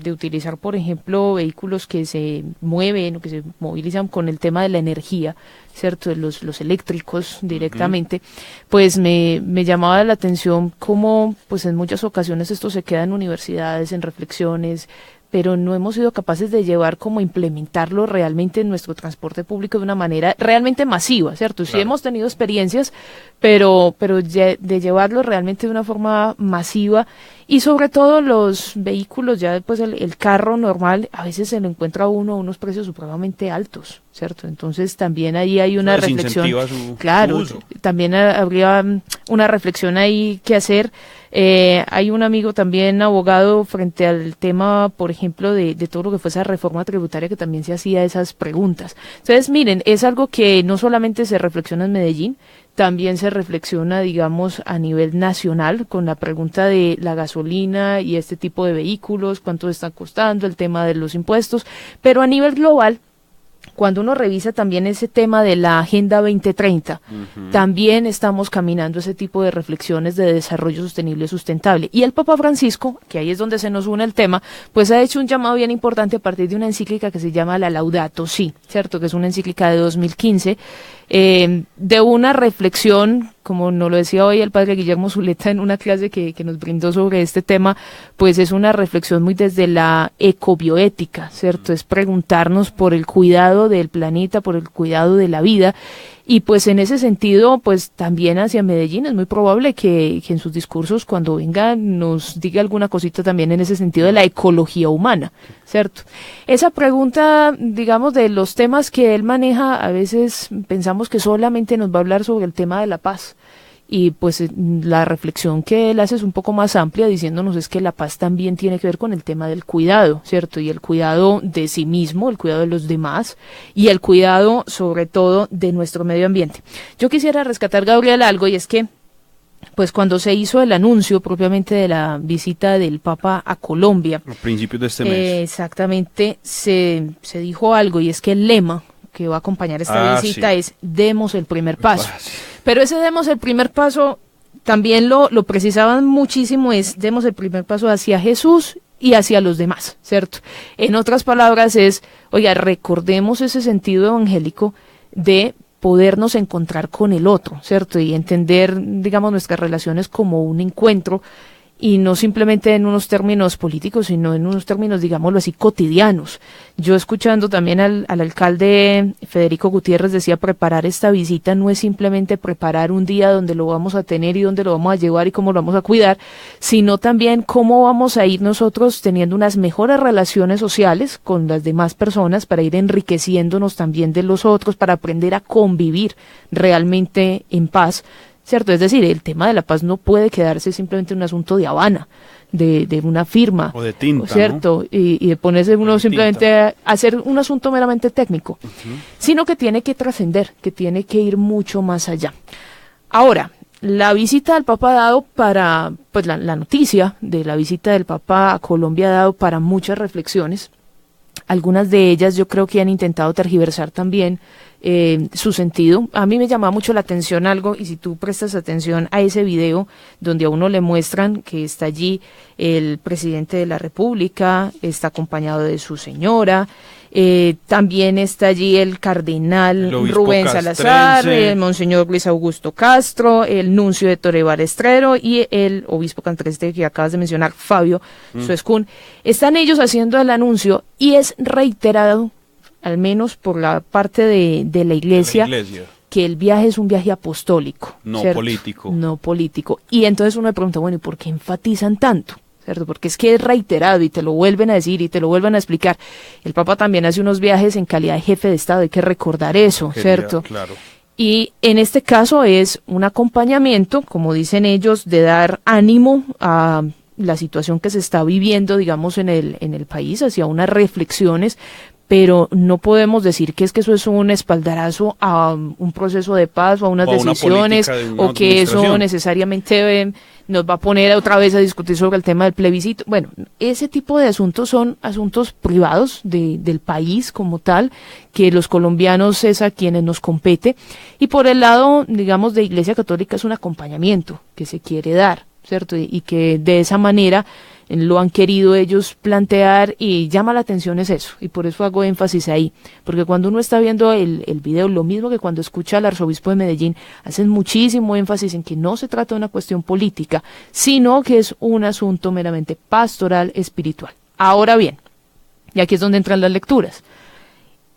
S2: utilizar, por ejemplo, vehículos que se mueven o que se movilizan con el tema de la energía, ¿cierto? Los eléctricos directamente, pues me llamaba la atención cómo, pues en muchas ocasiones esto se queda en universidades, en reflexiones, pero no hemos sido capaces de llevar como implementarlo realmente en nuestro transporte público de una manera realmente masiva, ¿cierto? Claro. Sí hemos tenido experiencias, pero de llevarlo realmente de una forma masiva, y sobre todo los vehículos, ya después el carro normal, a veces se lo encuentra uno a unos precios supremamente altos, ¿cierto? Entonces también ahí hay una reflexión. Claro, su uso. También habría una reflexión ahí que hacer. Hay un amigo también abogado frente al tema, por ejemplo, de todo lo que fue esa reforma tributaria, que también se hacía esas preguntas. Entonces, miren, es algo que no solamente se reflexiona en Medellín, también se reflexiona, digamos, a nivel nacional, con la pregunta de la gasolina y este tipo de vehículos, cuánto están costando, el tema de los impuestos, pero a nivel global, cuando uno revisa también ese tema de la Agenda 2030, también estamos caminando ese tipo de reflexiones de desarrollo sostenible y sustentable. Y el Papa Francisco, que ahí es donde se nos une el tema, pues ha hecho un llamado bien importante a partir de una encíclica que se llama la Laudato Si, ¿cierto? Que es una encíclica de 2015, de una reflexión, como nos lo decía hoy el padre Guillermo Zuleta en una clase que nos brindó sobre este tema, pues es una reflexión muy desde la ecobioética, ¿cierto? Es preguntarnos por el cuidado del planeta, por el cuidado de la vida, y pues en ese sentido, pues también hacia Medellín es muy probable que en sus discursos cuando venga nos diga alguna cosita también en ese sentido de la ecología humana, ¿cierto? Esa pregunta, digamos, de los temas que él maneja, a veces pensamos que solamente nos va a hablar sobre el tema de la paz, y pues la reflexión que él hace es un poco más amplia, diciéndonos es que la paz también tiene que ver con el tema del cuidado, ¿cierto? Y el cuidado de sí mismo, el cuidado de los demás y el cuidado sobre todo de nuestro medio ambiente. Yo quisiera rescatar, Gabriel, algo, y es que pues cuando se hizo el anuncio propiamente de la visita del Papa a Colombia,
S1: a principios de este mes,
S2: exactamente, se dijo algo, y es que el lema que va a acompañar esta visita es demos el primer paso. Pero ese demos el primer paso, también lo precisaban muchísimo, es demos el primer paso hacia Jesús y hacia los demás, ¿cierto? En otras palabras es, oiga, recordemos ese sentido evangélico de podernos encontrar con el otro, ¿cierto? Y entender, digamos, nuestras relaciones como un encuentro, y no simplemente en unos términos políticos, sino en unos términos, digámoslo así, cotidianos. Yo escuchando también al alcalde Federico Gutiérrez decía, preparar esta visita no es simplemente preparar un día donde lo vamos a tener y donde lo vamos a llevar y cómo lo vamos a cuidar, sino también cómo vamos a ir nosotros teniendo unas mejores relaciones sociales con las demás personas para ir enriqueciéndonos también de los otros, para aprender a convivir realmente en paz, ¿cierto? Es decir, el tema de la paz no puede quedarse simplemente un asunto de Habana, de una firma,
S1: o de tinta,
S2: ¿cierto? ¿No? Y de ponerse uno simplemente a hacer un asunto meramente técnico, sino que tiene que trascender, que tiene que ir mucho más allá. Ahora, la visita del Papa ha dado para, pues la noticia de la visita del Papa a Colombia ha dado para muchas reflexiones. Algunas de ellas yo creo que han intentado tergiversar también su sentido. A mí me llamaba mucho la atención algo, y si tú prestas atención a ese video donde a uno le muestran que está allí el presidente de la República, está acompañado de su señora, también está allí el cardenal Rubén Salazar, el monseñor Luis Augusto Castro, el nuncio de Torre Balestrero y el obispo cantrense que acabas de mencionar, Fabio Suescún. Están ellos haciendo el anuncio y es reiterado, al menos por la parte de la iglesia, que el viaje es un viaje apostólico.
S1: No
S2: ¿cierto?
S1: político.
S2: No político. Y entonces uno le pregunta, bueno, ¿y por qué enfatizan tanto? ¿Cierto? Porque es que es reiterado y te lo vuelven a decir y te lo vuelven a explicar. El Papa también hace unos viajes en calidad de jefe de Estado, hay que recordar eso, ¿cierto?
S1: Claro.
S2: Y en este caso es un acompañamiento, como dicen ellos, de dar ánimo a la situación que se está viviendo, digamos, en el país, hacia unas reflexiones, pero no podemos decir que eso es un espaldarazo a un proceso de paz o a unas decisiones, o que eso necesariamente nos va a poner otra vez a discutir sobre el tema del plebiscito. Bueno, ese tipo de asuntos son asuntos privados del país como tal, que los colombianos es a quienes nos compete, y por el lado, digamos, de Iglesia Católica es un acompañamiento que se quiere dar, ¿cierto? Y que de esa manera lo han querido ellos plantear, y llama la atención es eso, y por eso hago énfasis ahí, porque cuando uno está viendo el video, lo mismo que cuando escucha al arzobispo de Medellín, hacen muchísimo énfasis en que no se trata de una cuestión política, sino que es un asunto meramente pastoral, espiritual. Ahora bien, y aquí es donde entran las lecturas,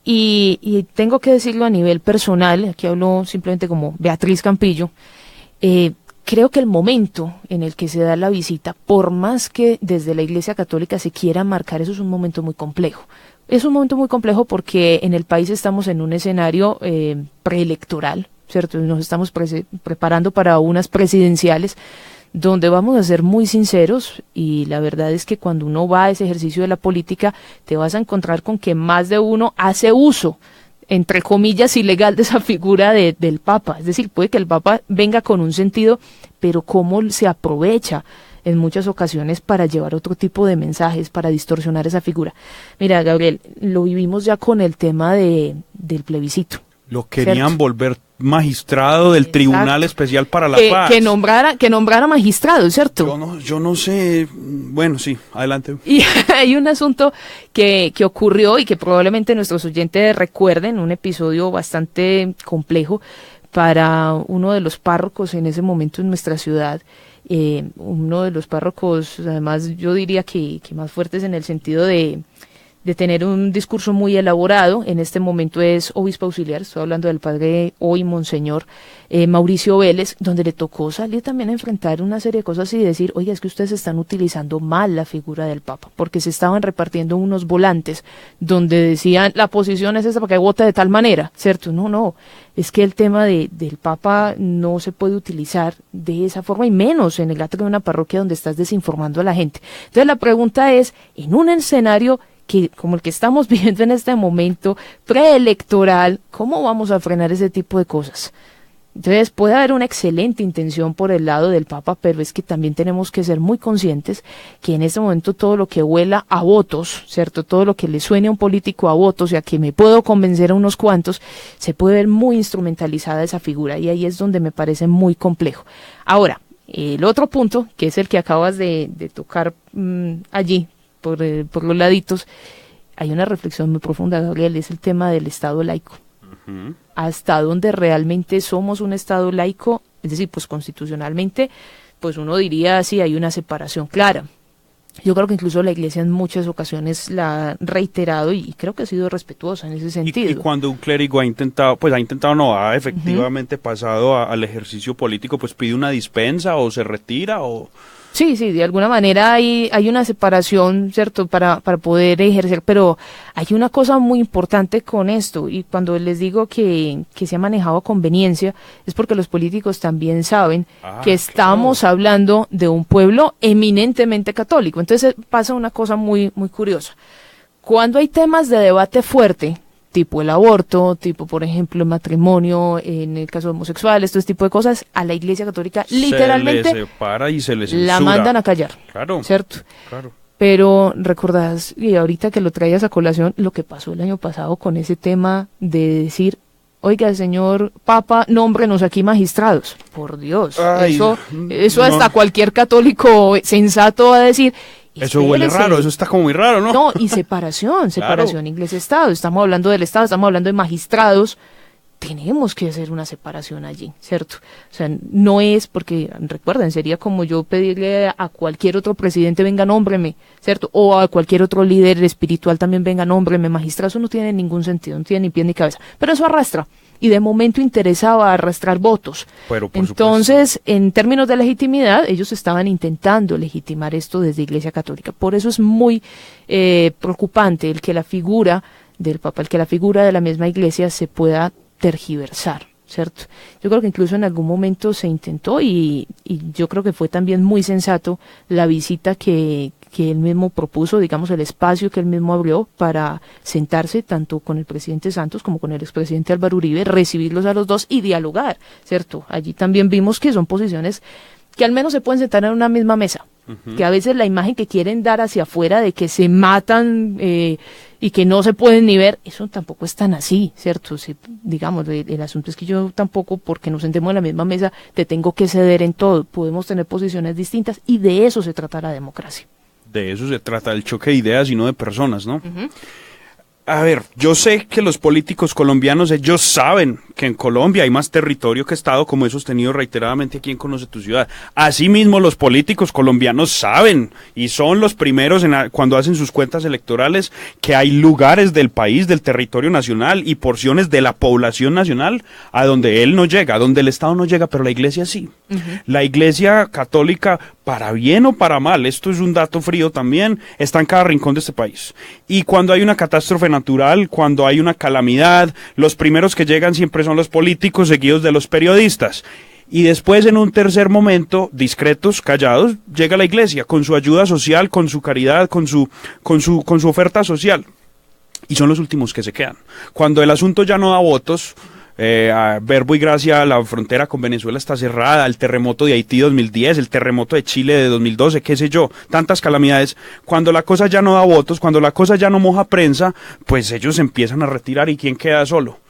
S2: y tengo que decirlo a nivel personal, aquí hablo simplemente como Beatriz Campillo, creo que el momento en el que se da la visita, por más que desde la Iglesia Católica se quiera marcar, eso es un momento muy complejo. Es un momento muy complejo porque en el país estamos en un escenario preelectoral, ¿cierto? Nos estamos preparando para unas presidenciales donde vamos a ser muy sinceros, y la verdad es que cuando uno va a ese ejercicio de la política, te vas a encontrar con que más de uno hace uso, entre comillas, ilegal de esa figura del Papa. Es decir, puede que el Papa venga con un sentido, pero cómo se aprovecha en muchas ocasiones para llevar otro tipo de mensajes, para distorsionar esa figura. Mira, Gabriel, lo vivimos ya con el tema del plebiscito.
S1: Lo querían, ¿cierto?, volver magistrado del
S2: Exacto.
S1: Tribunal Especial para la Paz.
S2: Que nombrara magistrado, ¿cierto?
S1: Yo no sé. Bueno, sí, adelante.
S2: Y hay un asunto que ocurrió y que probablemente nuestros oyentes recuerden, un episodio bastante complejo para uno de los párrocos en ese momento en nuestra ciudad. Uno de los párrocos, además yo diría que más fuertes en el sentido de de tener un discurso muy elaborado. En este momento es obispo auxiliar, estoy hablando del padre hoy monseñor Mauricio Vélez, donde le tocó salir también a enfrentar una serie de cosas y decir, oiga, es que ustedes están utilizando mal la figura del Papa, porque se estaban repartiendo unos volantes donde decían, la posición es esa para que vote de tal manera, ¿cierto? No, es que el tema del Papa no se puede utilizar de esa forma, y menos en el atrio de una parroquia donde estás desinformando a la gente. Entonces la pregunta es, en un escenario que como el que estamos viviendo en este momento preelectoral, ¿cómo vamos a frenar ese tipo de cosas? Entonces puede haber una excelente intención por el lado del Papa, pero es que también tenemos que ser muy conscientes que en este momento todo lo que huela a votos, ¿cierto? Todo lo que le suene a un político a votos y a que me puedo convencer a unos cuantos, se puede ver muy instrumentalizada esa figura, y ahí es donde me parece muy complejo. Ahora, el otro punto, que es el que acabas de tocar allí, por los laditos, hay una reflexión muy profunda, Gabriel, es el tema del Estado laico. Hasta dónde realmente somos un Estado laico, es decir, pues constitucionalmente, pues uno diría sí, hay una separación clara. Yo creo que incluso la Iglesia en muchas ocasiones la ha reiterado y creo que ha sido respetuosa en ese sentido.
S1: Y cuando un clérigo ha efectivamente pasado al ejercicio político, pues pide una dispensa o se retira o...
S2: Sí, de alguna manera hay una separación, ¿cierto?, para poder ejercer, pero hay una cosa muy importante con esto, y cuando les digo que se ha manejado a conveniencia, es porque los políticos también saben que estamos hablando de un pueblo eminentemente católico. Entonces pasa una cosa muy, muy curiosa. Cuando hay temas de debate fuerte, tipo el aborto, tipo por ejemplo el matrimonio, en el caso de homosexuales, todo este tipo de cosas, a la Iglesia Católica literalmente
S1: se le separa y se le censura.
S2: La mandan a callar,
S1: claro,
S2: ¿cierto?
S1: Claro.
S2: Pero recordás, y ahorita que lo traías a colación, lo que pasó el año pasado con ese tema de decir, oiga, señor Papa, nómbrenos aquí magistrados. Por Dios, eso hasta cualquier católico sensato va a decir.
S1: Eso huele raro, eso está como muy raro, ¿no?
S2: No, y separación claro. Iglesia-Estado. Estamos hablando del Estado, estamos hablando de magistrados. Tenemos que hacer una separación allí, ¿cierto? O sea, no es porque, recuerden, sería como yo pedirle a cualquier otro presidente, venga, nómbreme, ¿cierto? O a cualquier otro líder espiritual también, venga, nómbreme, magistrado. Eso no tiene ningún sentido, no tiene ni pie ni cabeza. Pero eso arrastra. Y de momento interesaba arrastrar votos. Entonces, supuesto, en términos de legitimidad, ellos estaban intentando legitimar esto desde Iglesia Católica. Por eso es muy preocupante el que la figura del Papa, el que la figura de la misma Iglesia se pueda tergiversar, ¿cierto? Yo creo que incluso en algún momento se intentó y yo creo que fue también muy sensato la visita que él mismo propuso, digamos, el espacio que él mismo abrió para sentarse tanto con el presidente Santos como con el expresidente Álvaro Uribe, recibirlos a los dos y dialogar, ¿cierto? Allí también vimos que son posiciones que al menos se pueden sentar en una misma mesa, que a veces la imagen que quieren dar hacia afuera de que se matan y que no se pueden ni ver, eso tampoco es tan así, ¿cierto? Digamos, el asunto es que yo tampoco, porque nos sentemos en la misma mesa, te tengo que ceder en todo. Podemos tener posiciones distintas y de eso se trata la democracia.
S1: De eso se trata, el choque de ideas y no de personas, ¿no? A ver, yo sé que los políticos colombianos, ellos saben que en Colombia hay más territorio que Estado, como he sostenido reiteradamente aquí en Conoce tu Ciudad. Asimismo, los políticos colombianos saben, y son los primeros cuando hacen sus cuentas electorales, que hay lugares del país, del territorio nacional y porciones de la población nacional a donde él no llega, donde el Estado no llega, pero la Iglesia sí. La Iglesia Católica, para bien o para mal, esto es un dato frío también, está en cada rincón de este país. Y cuando hay una catástrofe natural, cuando hay una calamidad, los primeros que llegan siempre son los políticos, seguidos de los periodistas. Y después, en un tercer momento, discretos, callados, llega la Iglesia con su ayuda social, con su caridad, con su oferta social. Y son los últimos que se quedan. Cuando el asunto ya no da votos, a Verbo y Gracia, la frontera con Venezuela está cerrada, el terremoto de Haití 2010, el terremoto de Chile de 2012, qué sé yo, tantas calamidades. Cuando la cosa ya no da votos, cuando la cosa ya no moja prensa, pues ellos empiezan a retirar y ¿quién queda solo?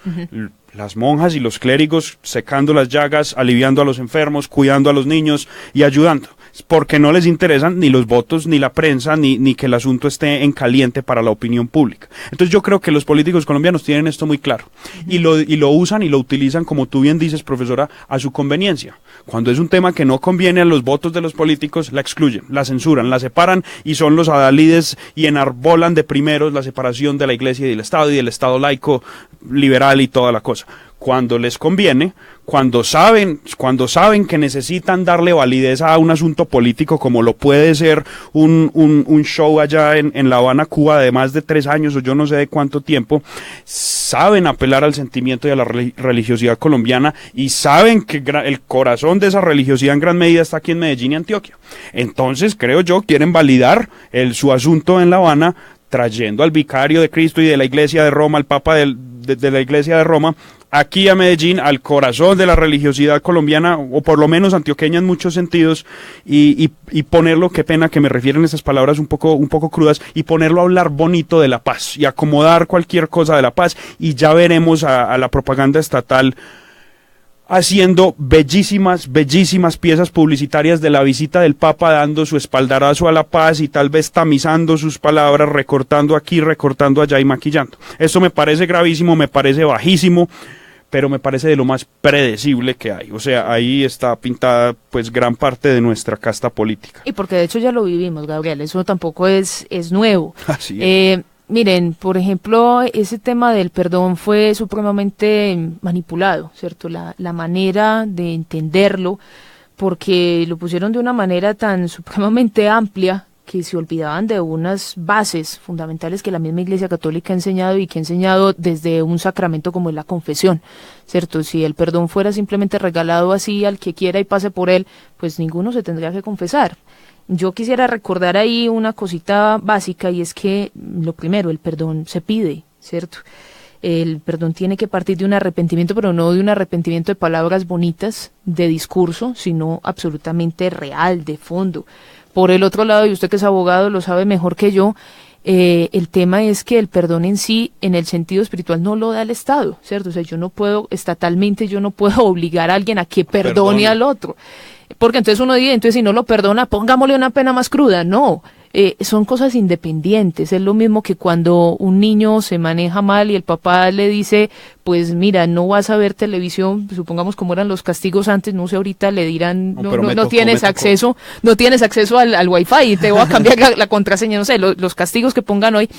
S1: Las monjas y los clérigos secando las llagas, aliviando a los enfermos, cuidando a los niños y ayudando. porque no les interesan ni los votos, ni la prensa, ni que el asunto esté en caliente para la opinión pública. Entonces yo creo que los políticos colombianos tienen esto muy claro y lo usan y lo utilizan, como tú bien dices, profesora, a su conveniencia. Cuando es un tema que no conviene a los votos de los políticos, la excluyen, la censuran, la separan y son los adalides y enarbolan de primeros la separación de la Iglesia y del Estado laico, liberal y toda la cosa. Cuando les conviene, cuando saben que necesitan darle validez a un asunto político, como lo puede ser un show allá en La Habana, Cuba, de más de 3 años o yo no sé de cuánto tiempo, saben apelar al sentimiento y a la religiosidad colombiana y saben que el corazón de esa religiosidad en gran medida está aquí en Medellín y Antioquia. Entonces, creo yo, quieren validar su asunto en La Habana, trayendo al vicario de Cristo y de la Iglesia de Roma, al Papa de la Iglesia de Roma, aquí a Medellín, al corazón de la religiosidad colombiana, o por lo menos antioqueña en muchos sentidos, y ponerlo, qué pena que me refieren esas palabras un poco crudas, y ponerlo a hablar bonito de la paz, y acomodar cualquier cosa de la paz, y ya veremos a la propaganda estatal haciendo bellísimas piezas publicitarias de la visita del Papa, dando su espaldarazo a la paz y tal vez tamizando sus palabras, recortando aquí, recortando allá y maquillando. Esto me parece gravísimo, me parece bajísimo, pero me parece de lo más predecible que hay. O sea, ahí está pintada pues gran parte de nuestra casta política.
S2: Y porque de hecho ya lo vivimos, Gabriel, eso tampoco es nuevo.
S1: Así es.
S2: Miren, por ejemplo, ese tema del perdón fue supremamente manipulado, ¿cierto? La manera de entenderlo, porque lo pusieron de una manera tan supremamente amplia que se olvidaban de unas bases fundamentales que la misma Iglesia Católica ha enseñado y que ha enseñado desde un sacramento como es la confesión, ¿cierto? Si el perdón fuera simplemente regalado así al que quiera y pase por él, pues ninguno se tendría que confesar. Yo quisiera recordar ahí una cosita básica y es que, lo primero, el perdón se pide, ¿cierto? El perdón tiene que partir de un arrepentimiento, pero no de un arrepentimiento de palabras bonitas, de discurso, sino absolutamente real, de fondo. Por el otro lado, y usted que es abogado lo sabe mejor que yo, el tema es que el perdón en sí, en el sentido espiritual, no lo da el Estado, ¿cierto? O sea, estatalmente yo no puedo obligar a alguien a que perdone al otro. Porque entonces uno dice, entonces si no lo perdona, pongámosle una pena más cruda. No, son cosas independientes. Es lo mismo que cuando un niño se maneja mal y el papá le dice, pues mira, no vas a ver televisión, supongamos como eran los castigos antes, no sé, ahorita le dirán, no tienes acceso al wifi y te voy a cambiar la contraseña, no sé, los castigos que pongan hoy.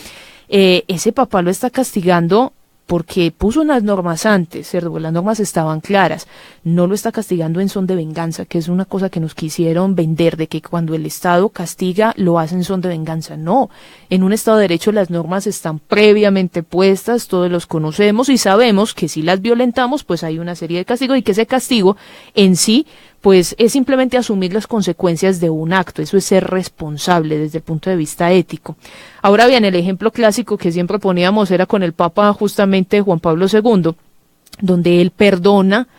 S2: Ese papá lo está castigando porque puso unas normas antes, ¿cierto? Las normas estaban claras. No lo está castigando en son de venganza, que es una cosa que nos quisieron vender, de que cuando el Estado castiga, lo hace en son de venganza. No, en un Estado de Derecho las normas están previamente puestas, todos los conocemos y sabemos que si las violentamos, pues hay una serie de castigos y que ese castigo en sí, pues es simplemente asumir las consecuencias de un acto. Eso es ser responsable desde el punto de vista ético. Ahora bien, el ejemplo clásico que siempre poníamos era con el Papa justamente Juan Pablo II, donde él perdona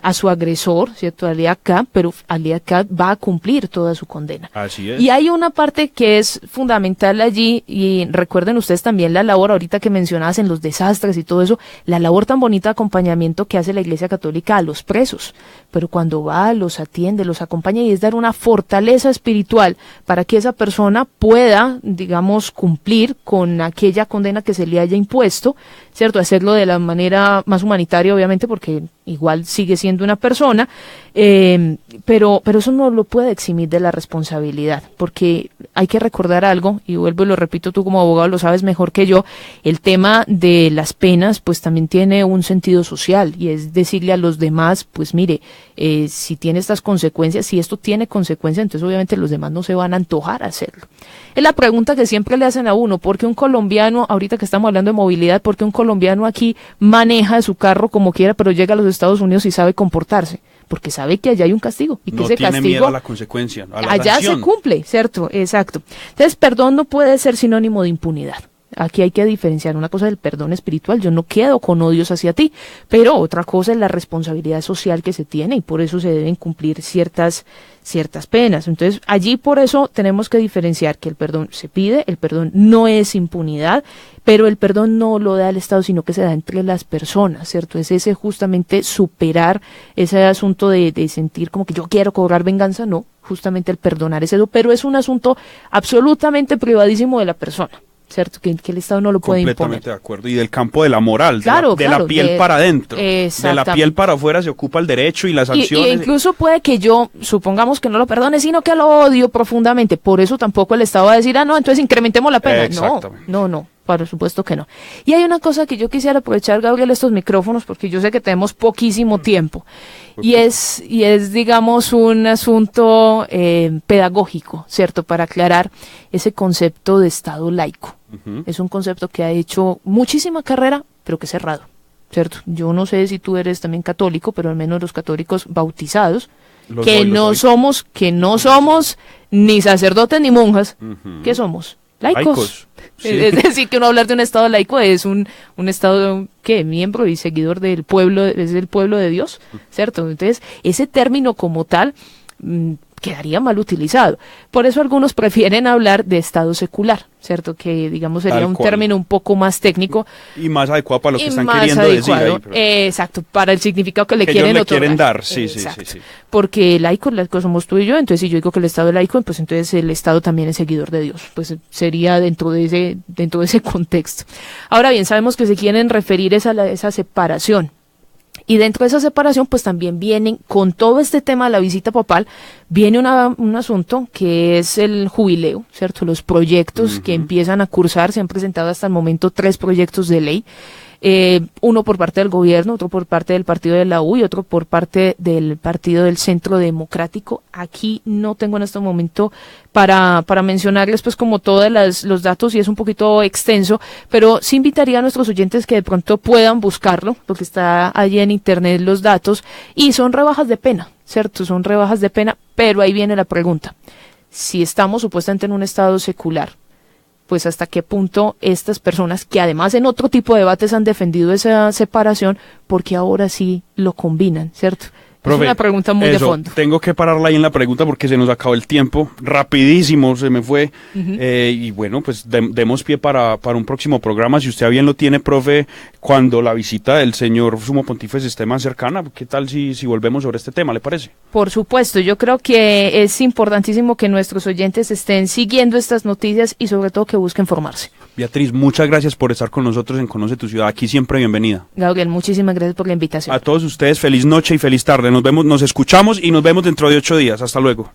S2: a su agresor, ¿cierto? Ali Akkad, pero Ali Akkad va a cumplir toda su condena.
S1: Así es.
S2: Y hay una parte que es fundamental allí, y recuerden ustedes también la labor, ahorita que mencionabas en los desastres y todo eso, la labor tan bonita de acompañamiento que hace la Iglesia Católica a los presos, pero cuando va, los atiende, los acompaña y es dar una fortaleza espiritual para que esa persona pueda, digamos, cumplir con aquella condena que se le haya impuesto, ¿cierto? Hacerlo de la manera más humanitaria, obviamente, porque igual sigue siendo una persona, pero eso no lo puede eximir de la responsabilidad, porque hay que recordar algo, y vuelvo y lo repito, tú como abogado lo sabes mejor que yo, el tema de las penas pues también tiene un sentido social, y es decirle a los demás, pues mire, si tiene estas consecuencias, si esto tiene consecuencias, entonces obviamente los demás no se van a antojar a hacerlo. Es la pregunta que siempre le hacen a uno, ¿por qué un colombiano, ahorita que estamos hablando de movilidad, por qué un colombiano aquí maneja su carro como quiera, pero llega a los Estados Unidos y sabe comportarse? Porque sabe que allá hay un castigo y que ese castigo
S1: miedo a la consecuencia, a la
S2: allá
S1: sanción.
S2: se cumple, ¿cierto? Exacto. Entonces, perdón no puede ser sinónimo de impunidad. Aquí hay que diferenciar una cosa del perdón espiritual. Yo no quedo con odios hacia ti, pero otra cosa es la responsabilidad social que se tiene y por eso se deben cumplir ciertas penas. Entonces, allí por eso tenemos que diferenciar que el perdón se pide, el perdón no es impunidad, pero el perdón no lo da el Estado, sino que se da entre las personas, ¿cierto? Es ese justamente superar ese asunto de sentir como que yo quiero cobrar venganza, no. justamente el perdonar ese, pero es un asunto absolutamente privadísimo de la persona, ¿cierto? Que el Estado no lo puede imponer.
S1: Completamente de acuerdo. Y del campo de la moral,
S2: claro,
S1: de la piel para adentro. De la piel para afuera se ocupa el derecho y las sanciones.
S2: Y incluso puede que yo, supongamos que no lo perdone, sino que lo odio profundamente. Por eso tampoco el Estado va a decir, no, entonces incrementemos la pena. No, por supuesto que no. Y hay una cosa que yo quisiera aprovechar, Gabriel, estos micrófonos, porque yo sé que tenemos poquísimo tiempo. Y es, digamos, un asunto pedagógico, ¿cierto? Para aclarar ese concepto de Estado laico. Es un concepto que ha hecho muchísima carrera, pero que es cerrado, ¿cierto? Yo no sé si tú eres también católico, pero al menos los católicos bautizados, que no somos ni sacerdotes ni monjas, ¿qué somos? Laicos. Sí. Es decir, que uno hablar de un Estado laico es un Estado que miembro y seguidor del pueblo, es del pueblo de Dios, ¿cierto? Entonces, ese término como tal quedaría mal utilizado. Por eso algunos prefieren hablar de Estado secular, ¿cierto? Que, digamos, sería un término un poco más técnico.
S1: Y más adecuado para lo que están queriendo decir ahí.
S2: Exacto, para el significado que le quieren otorgar.
S1: Quieren dar, sí.
S2: Porque laico somos tú y yo, entonces si yo digo que el Estado es laico, pues entonces el Estado también es seguidor de Dios. Pues sería dentro de ese contexto. Ahora bien, sabemos que se quieren referir a esa separación. Y dentro de esa separación, pues también vienen, con todo este tema de la visita papal, viene un asunto que es el jubileo, ¿cierto? Los proyectos que empiezan a cursar, se han presentado hasta el momento 3 proyectos de ley, uno por parte del gobierno, otro por parte del partido de la U y otro por parte del partido del Centro Democrático. Aquí no tengo en este momento para mencionarles pues como todos los datos y es un poquito extenso, pero sí invitaría a nuestros oyentes que de pronto puedan buscarlo, porque está allí en internet los datos y son rebajas de pena, ¿cierto? Son rebajas de pena, pero ahí viene la pregunta. Si estamos supuestamente en un estado secular, pues hasta qué punto estas personas que además en otro tipo de debates han defendido esa separación, porque ahora sí lo combinan, ¿cierto? Profe, es una pregunta muy de fondo.
S1: Tengo que pararla ahí en la pregunta porque se nos acabó el tiempo, rapidísimo se me fue, y bueno, pues demos pie para un próximo programa, si usted a bien lo tiene, profe, cuando la visita del señor Sumo Pontífice esté más cercana. ¿Qué tal si volvemos sobre este tema, le parece?
S2: Por supuesto, yo creo que es importantísimo que nuestros oyentes estén siguiendo estas noticias y sobre todo que busquen formarse.
S1: Beatriz, muchas gracias por estar con nosotros en Conoce tu Ciudad, aquí siempre bienvenida.
S2: Gabriel, muchísimas gracias por la invitación.
S1: A todos ustedes, feliz noche y feliz tarde. Nos escuchamos y nos vemos dentro de 8 días. Hasta luego.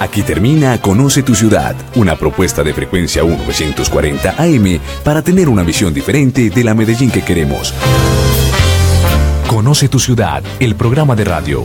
S4: Aquí termina Conoce tu Ciudad, una propuesta de frecuencia 1940 AM para tener una visión diferente de la Medellín que queremos. Conoce tu Ciudad, el programa de radio.